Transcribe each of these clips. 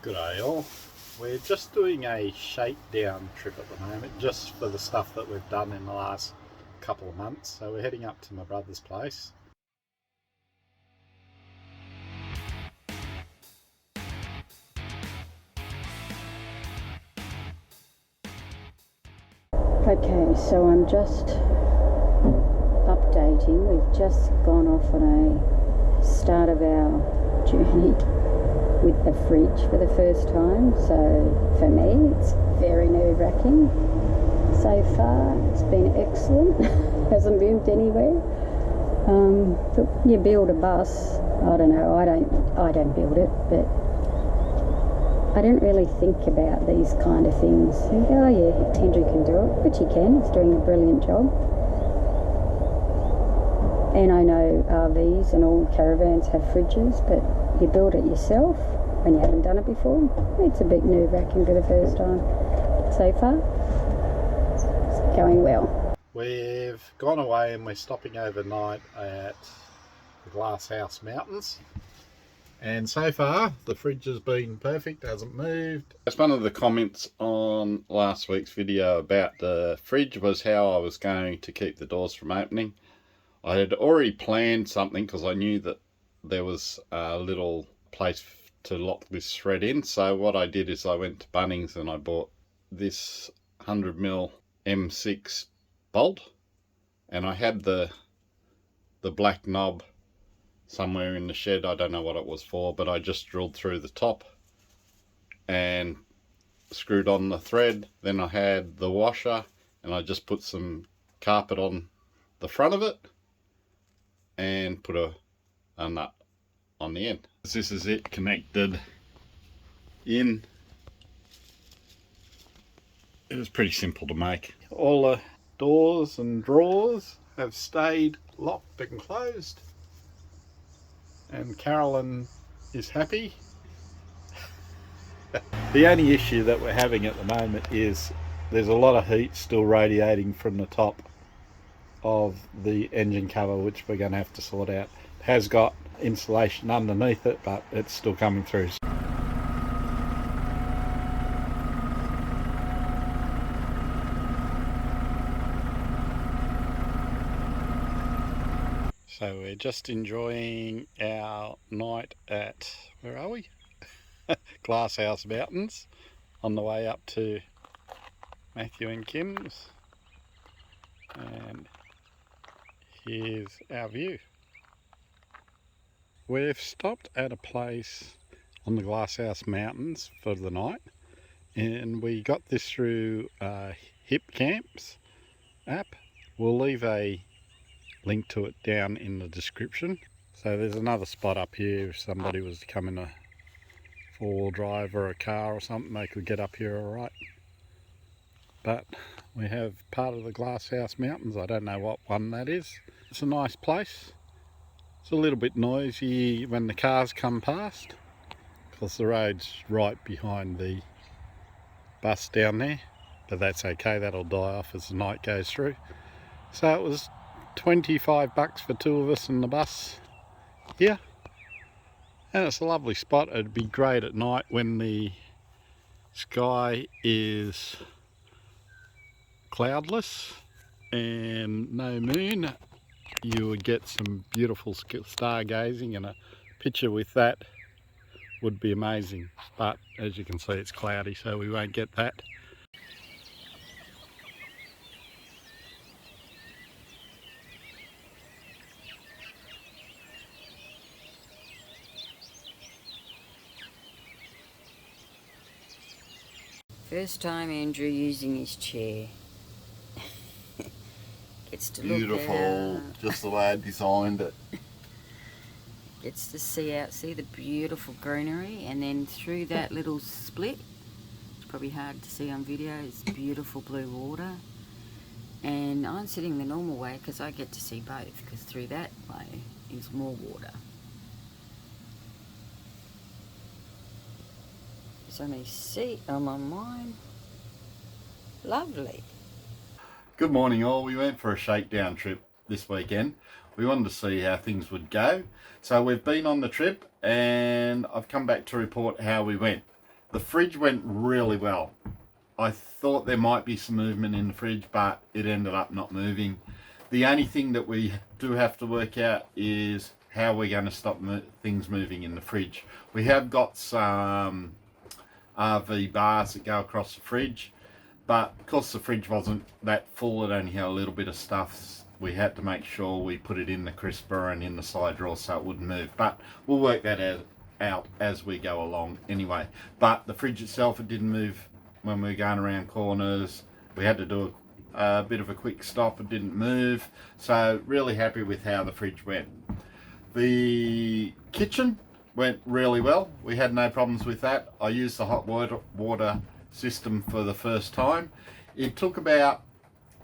G'day all. We're just doing a shakedown trip at the moment, just for the stuff that we've done in the last couple of months. So we're heading up to my brother's place. Okay, so I'm just updating. We've just gone off on a start of our journey with the fridge for the first time. So for me, it's very nerve-wracking. So far, it's been excellent. Hasn't moved anywhere. But you build a bus. I don't know. I don't build it, but I didn't really think about these kind of things. Think, oh yeah, Andrew can do it, which he can. He's doing a brilliant job. And I know RVs and all caravans have fridges, but you build it yourself when you haven't done it before. It's a bit nerve-wracking for the first time. So far, it's going well. We've gone away and we're stopping overnight at the Glasshouse Mountains. And so far, the fridge has been perfect, hasn't moved. That's one of the comments on last week's video about the fridge, was how I was going to keep the doors from opening. I had already planned something because I knew that there was a little place to lock this thread in. So what I did is I went to Bunnings and I bought this 100mm M6 bolt. And I had the black knob somewhere in the shed. I don't know what it was for, but I just drilled through the top and screwed on the thread. Then I had the washer and I just put some carpet on the front of it and put a nut on the end. This is it connected in. It was pretty simple to make. All the doors and drawers have stayed locked and closed, and Carolyn is happy. The only issue that we're having at the moment is there's a lot of heat still radiating from the top of the engine cover, which we're going to have to sort out. It has got insulation underneath it, but it's still coming through. So we're just enjoying our night at, where are we? Glasshouse Mountains, on the way up to Matthew and Kim's. And here's our view. We've stopped at a place on the Glasshouse Mountains for the night, and we got this through Hip Camps app. We'll leave a link to it down in the description. So there's another spot up here if somebody was to come in a four-wheel drive or a car or something, they could get up here all right. But we have part of the Glasshouse Mountains. I don't know what one that is. It's a nice place. It's a little bit noisy when the cars come past because the road's right behind the bus down there, but that's okay, that'll die off as the night goes through. So it was $25 for two of us in the bus here, and it's a lovely spot. It'd be great at night when the sky is cloudless and no moon. You would get some beautiful stargazing, and a picture with that would be amazing, but as you can see it's cloudy, so we won't get that. First time Andrew using his chair. Gets to Beautiful, look out. just the way I designed it. Gets to see the beautiful greenery, and then through that little split, it's probably hard to see on video, it's beautiful blue water. And I'm sitting the normal way because I get to see both, because through that way is more water. There's only a seat on my mind. Lovely. Good morning all. We went for a shakedown trip this weekend. We wanted to see how things would go. So we've been on the trip and I've come back to report how we went. The fridge went really well. I thought there might be some movement in the fridge, but it ended up not moving. The only thing that we do have to work out is how we're going to stop things moving in the fridge. We have got some RV bars that go across the fridge, but because the fridge wasn't that full, it only had a little bit of stuff. We had to make sure we put it in the crisper and in the side drawer so it wouldn't move. But we'll work that out as we go along anyway. But the fridge itself, it didn't move when we were going around corners. We had to do a bit of a quick stop. It didn't move. So really happy with how the fridge went. The kitchen went really well. We had no problems with that. I used the hot water system for the first time. It took about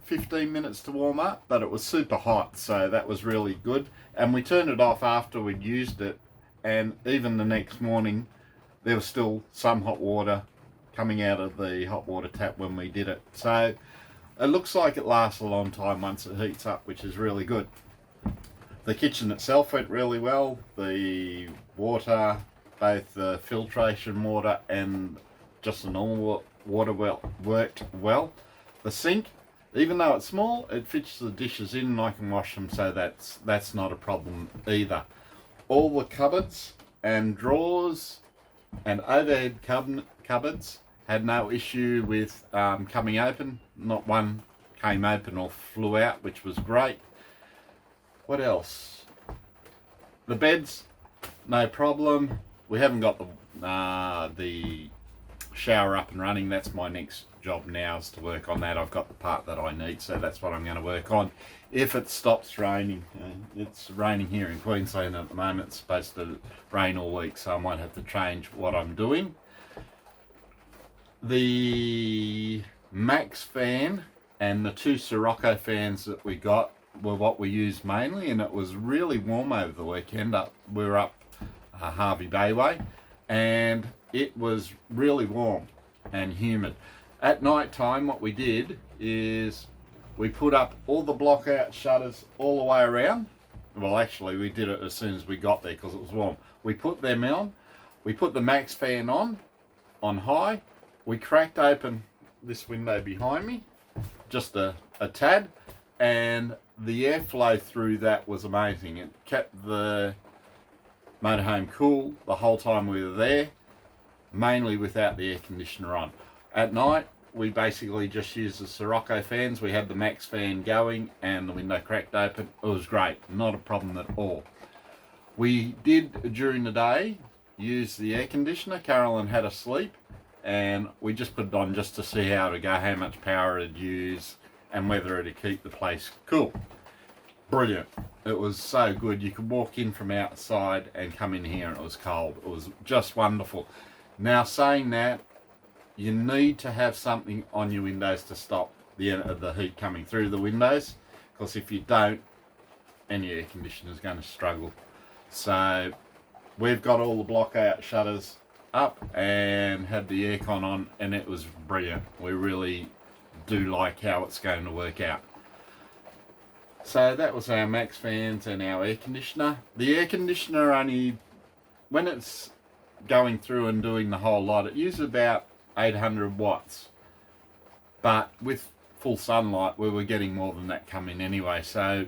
15 minutes to warm up, but it was super hot, so that was really good. And we turned it off after we'd used it, and even the next morning there was still some hot water coming out of the hot water tap when we did it. So it looks like it lasts a long time once it heats up, which is really good. The kitchen itself went really well. The water, both the filtration water and just the normal water worked well. The sink, even though it's small, it fits the dishes in and I can wash them, so that's not a problem either. All the cupboards and drawers and overhead cupboards had no issue with coming open. Not one came open or flew out, which was great. What else? The beds, no problem. We haven't got the shower up and running. That's my next job now, is to work on that. I've got the part that I need, so that's what I'm going to work on if it stops raining. It's raining here in Queensland at the moment. It's supposed to rain all week, so I might have to change what I'm doing. The Max fan and the two Sirocco fans that we got were what we used mainly, and it was really warm over the weekend. We were up Harvey Bay way, and it was really warm and humid. At night time, what we did is we put up all the block out shutters all the way around. Well, actually we did it as soon as we got there because it was warm. We put them on, we put the Max fan on high, we cracked open this window behind me just a tad, and the airflow through that was amazing. It kept the motorhome cool the whole time we were there, mainly without the air conditioner on. At night, we basically just used the Sirocco fans. We had the Max fan going and the window cracked open. It was great, not a problem at all. We did, during the day, use the air conditioner. Carolyn had a sleep, and we just put it on just to see how it would go, how much power it'd use, and whether it'd keep the place cool. Brilliant. It was so good. You could walk in from outside and come in here and it was cold. It was just wonderful. Now, saying that, you need to have something on your windows to stop the heat coming through the windows, because if you don't, any air conditioner is going to struggle. So we've got all the block out shutters up and had the aircon on, and it was brilliant. We really do like how it's going to work out. So that was our Max fans and our air conditioner. The air conditioner only, when it's going through and doing the whole lot, it uses about 800 watts, but with full sunlight we were getting more than that coming anyway, so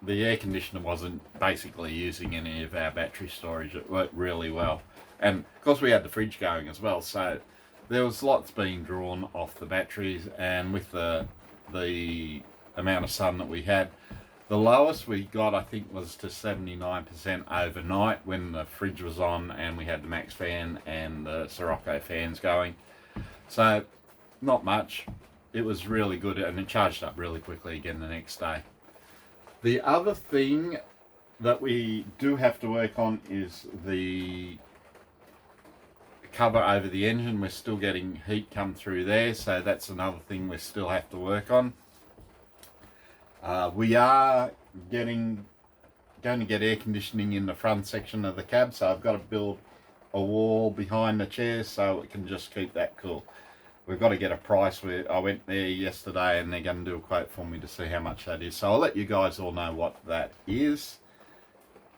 the air conditioner wasn't basically using any of our battery storage. It worked really well, and of course we had the fridge going as well, so there was lots being drawn off the batteries, and with the amount of sun that we had, the lowest we got I think was to 79% overnight when the fridge was on and we had the Max fan and the Sirocco fans going. So not much. It was really good, and it charged up really quickly again the next day. The other thing that we do have to work on is the cover over the engine. We're still getting heat come through there, so that's another thing we still have to work on. We are going to get air conditioning in the front section of the cab, so I've got to build a wall behind the chairs so it can just keep that cool. We've got to get a price. I went there yesterday and they're going to do a quote for me to see how much that is, so I'll let you guys all know what that is.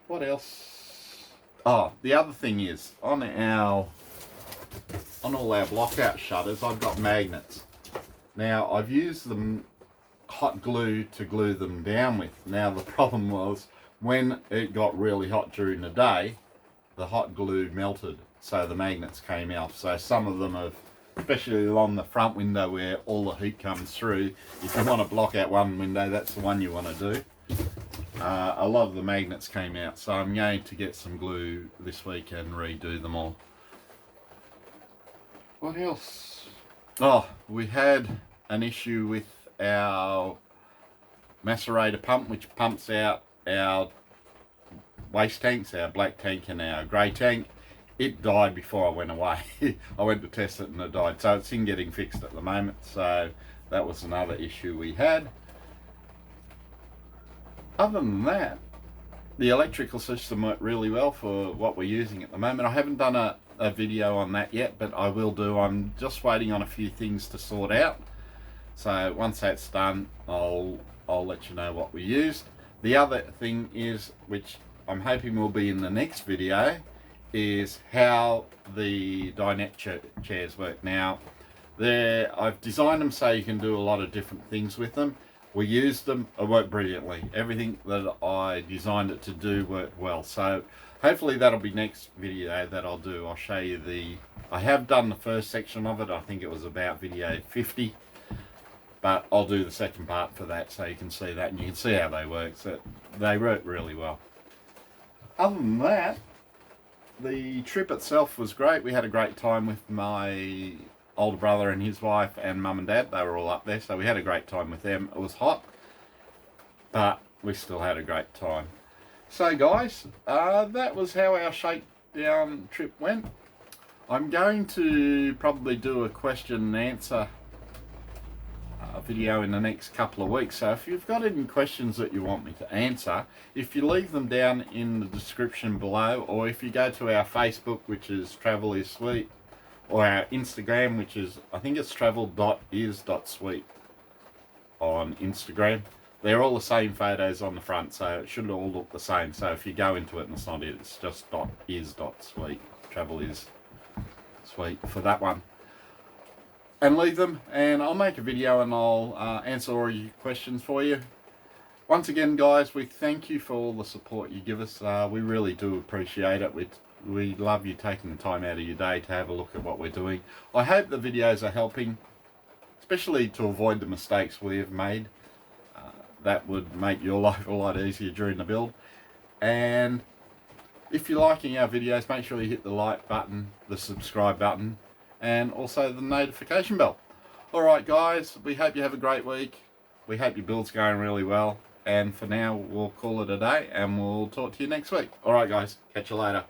What else? Oh, the other thing is, on our on all our blockout shutters, I've got magnets. Now, I've used them hot glue to glue them down with. Now, the problem was when it got really hot during the day, the hot glue melted, so the magnets came off. So some of them have, especially along the front window where all the heat comes through, if you want to block out one window, that's the one you want to do. A lot of the magnets came out, so I'm going to get some glue this week and redo them all. What else? Oh, we had an issue with our macerator pump, which pumps out our waste tanks, our black tank and our grey tank. It died before I went away. I went to test it and it died, so it's in getting fixed at the moment. So that was another issue we had. Other than that, the electrical system worked really well for what we're using at the moment. I haven't done a video on that yet, but I will do. I'm just waiting on a few things to sort out. So once that's done, I'll let you know what we used. The other thing is, which I'm hoping will be in the next video, is how the dinette chairs work. Now, I've designed them so you can do a lot of different things with them. We used them, it worked brilliantly. Everything that I designed it to do worked well. So hopefully that'll be next video that I'll do. I'll show you I have done the first section of it. I think it was about video 50. But I'll do the second part for that so you can see that and you can see how they work. So they work really well. Other than that, the trip itself was great. We had a great time with my older brother and his wife and mum and dad. They were all up there, so we had a great time with them. It was hot, but we still had a great time. So guys, that was how our shakedown trip went. I'm going to probably do a question and answer video in the next couple of weeks. So if you've got any questions that you want me to answer, if you leave them down in the description below, or if you go to our Facebook, which is Travel is Sweet, or our Instagram, which is, I think it's travel.is.sweet on Instagram. They're all the same photos on the front, so it should all look the same. So if you go into it and it's not it, it's just .is.sweet. Travel is sweet for that one. And leave them, and I'll make a video and I'll answer all your questions for you. Once again, guys, we thank you for all the support you give us. We really do appreciate it. We love you taking the time out of your day to have a look at what we're doing. I hope the videos are helping, especially to avoid the mistakes we've made. That would make your life a lot easier during the build. And if you're liking our videos, make sure you hit the like button, the subscribe button, and also the notification bell. Alright guys, we hope you have a great week. We hope your build's going really well. And for now, we'll call it a day and we'll talk to you next week. Alright guys, catch you later.